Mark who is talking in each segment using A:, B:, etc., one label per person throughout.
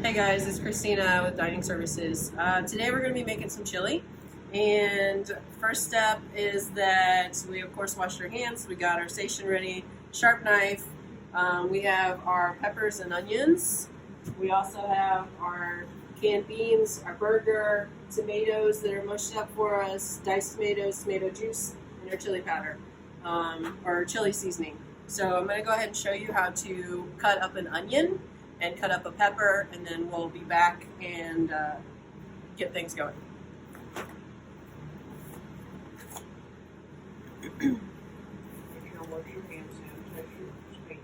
A: Hey guys, it's Christina with Dining Services. Today we're going to be making some chili. And first step is that we of course washed our hands. We got our station ready, sharp knife. We have our peppers and onions. We also have our canned beans, our burger, tomatoes that are mushed up for us, diced tomatoes, tomato juice, and our chili powder, or chili seasoning. So I'm going to go ahead and show you how to cut up an onion and cut up a pepper, and then we'll be back and get things going.
B: Wash your hands, sanitize your station.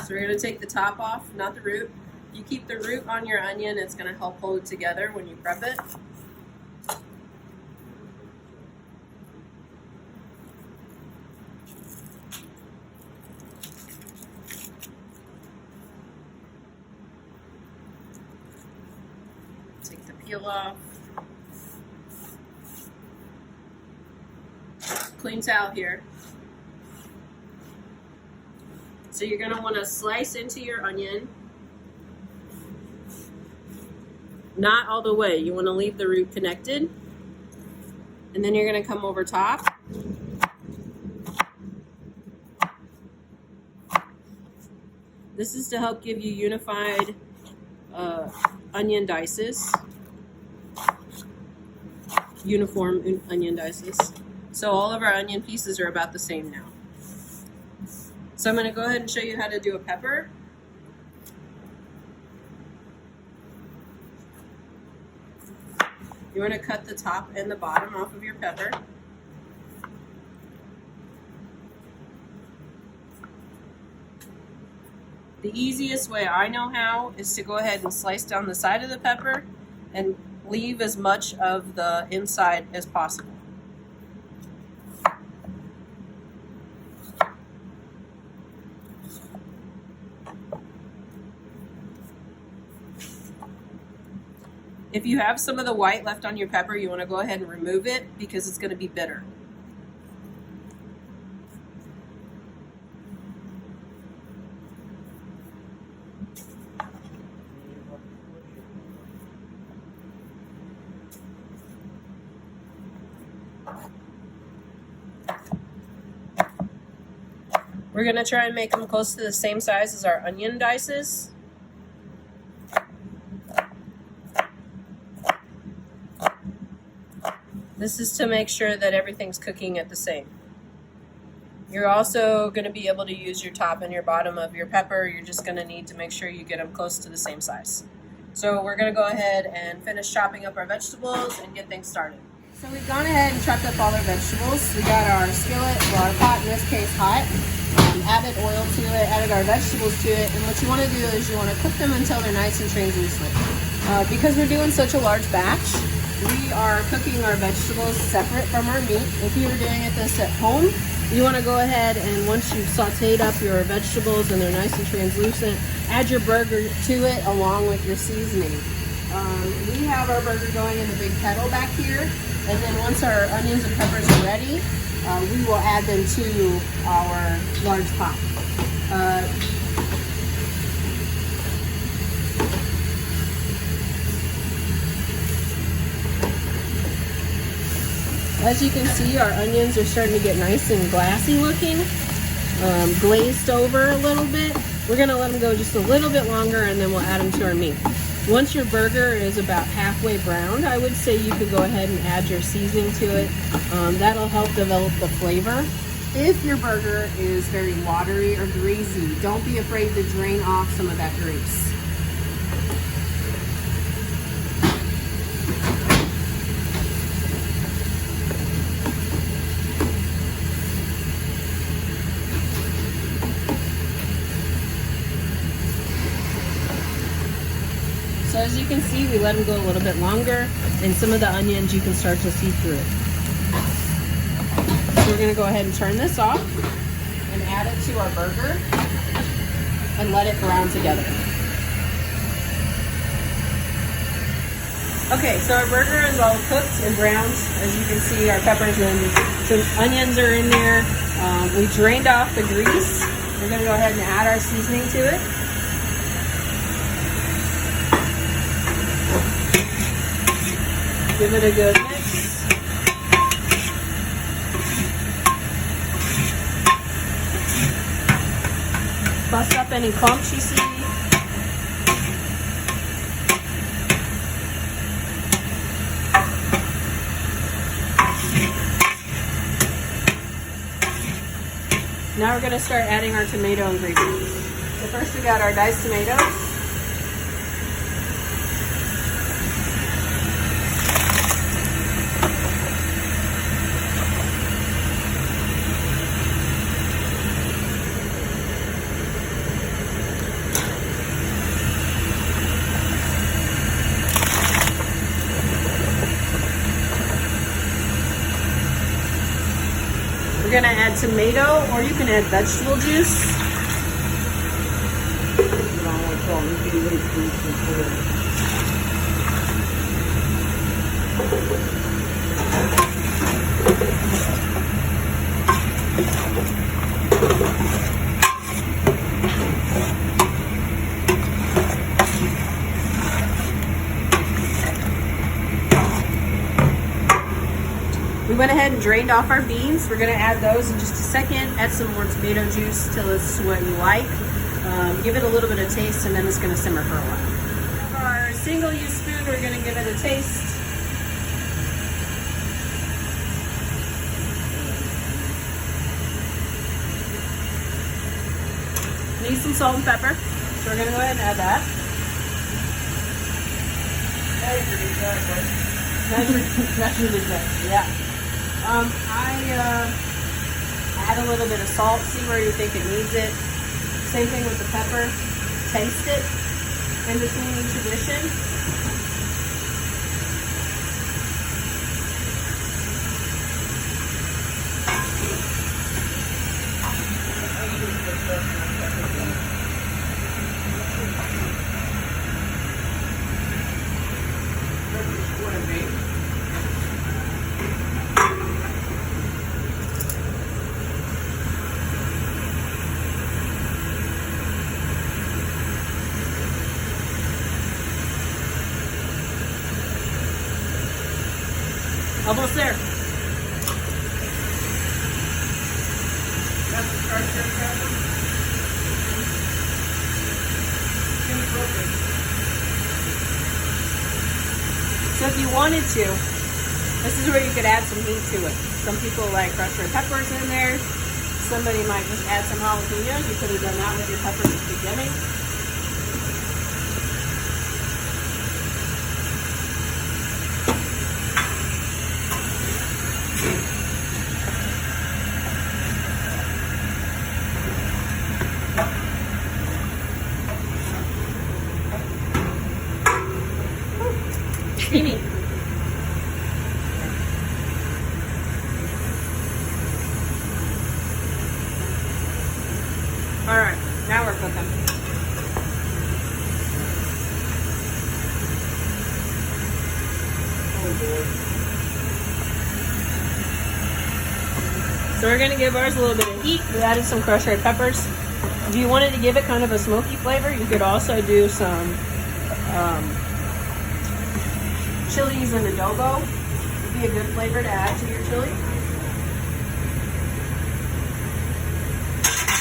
A: So we're going to take the top off, not the root. You keep the root on your onion, it's going to help hold it together when you prep it. Take the peel off. Clean towel here. So you're going to want to slice into your onion. Not all the way. You want to leave the root connected. And then you're going to come over top. This is to help give you unified onion dices. Uniform onion dices. So all of our onion pieces are about the same now. So I'm going to go ahead and show you how to do a pepper. You want to cut the top and the bottom off of your pepper. The easiest way I know how is to go ahead and slice down the side of the pepper and leave as much of the inside as possible. If you have some of the white left on your pepper, you want to go ahead and remove it because it's going to be bitter. We're going to try and make them close to the same size as our onion dices. This is to make sure that everything's cooking at the same. You're also going to be able to use your top and your bottom of your pepper. You're just going to need to make sure you get them close to the same size. So we're going to go ahead and finish chopping up our vegetables and get things started. So we've gone ahead and chopped up all our vegetables. We got our skillet, or our pot in this case hot, added oil to it, added our vegetables to it, and what you want to do is you want to cook them until they're nice and translucent. Because we're doing such a large batch, we are cooking our vegetables separate from our meat. If you were doing this at home, you want to go ahead and once you've sauteed up your vegetables and they're nice and translucent, add your burger to it along with your seasoning. We have our burger going in the big kettle back here, and then once our onions and peppers are ready, we will add them to our large pot. As you can see, our onions are starting to get nice and glassy looking, glazed over a little bit. We're going to let them go just a little bit longer and then we'll add them to our meat. Once your burger is about halfway browned, I would say you could go ahead and add your seasoning to it. That'll help develop the flavor. If your burger is very watery or greasy, don't be afraid to drain off some of that grease. So as you can see, we let them go a little bit longer, and some of the onions you can start to see through it. So we're going to go ahead and turn this off and add it to our burger and let it brown together. Okay, so our burger is all cooked and browned. As you can see, our peppers and some onions are in there. We drained off the grease. We're gonna go ahead and add our seasoning to it. Give it a good mix. Bust up any clumps you see. Now we're going to start adding our tomato ingredients. So first we got our diced tomatoes. We're gonna add tomato, or you can add vegetable juice. We went ahead and drained off our beans. We're gonna add those in just a second. Add some more tomato juice till it's what you like. Give it a little bit of taste, and then it's gonna simmer for a while. For our single-use spoon, we're gonna give it a taste. Need some salt and pepper, so we're gonna go ahead and add that. Measured exactly, yeah. I add a little bit of salt, see where you think it needs it. Same thing with the pepper. Taste it in between each addition. Almost there. So if you wanted to, this is where you could add some heat to it. Some people like crushed red peppers in there. Somebody might just add some jalapenos. You could have done that with your peppers at the beginning. Steamy. All right, now we're cooking. So we're gonna give ours a little bit of heat. We added some crushed red peppers. If you wanted to give it kind of a smoky flavor, you could also do some chilies and adobo. Would be a good flavor to add to your chili.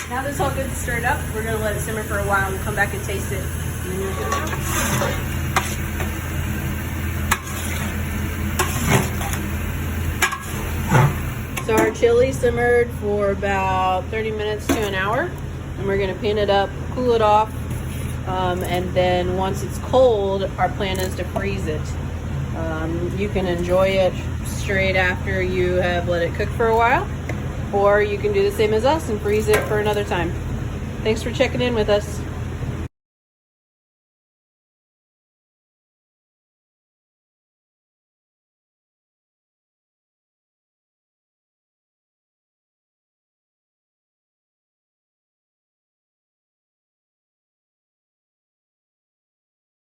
A: Now that it's all good stirred up, we're gonna let it simmer for a while. We'll come back and taste it. And then you're good to go. So our chili simmered for about 30 minutes to an hour, and we're gonna pan it up, cool it off, and then once it's cold, our plan is to freeze it. You can enjoy it straight after you have let it cook for a while, or you can do the same as us and freeze it for another time. Thanks for checking in with us.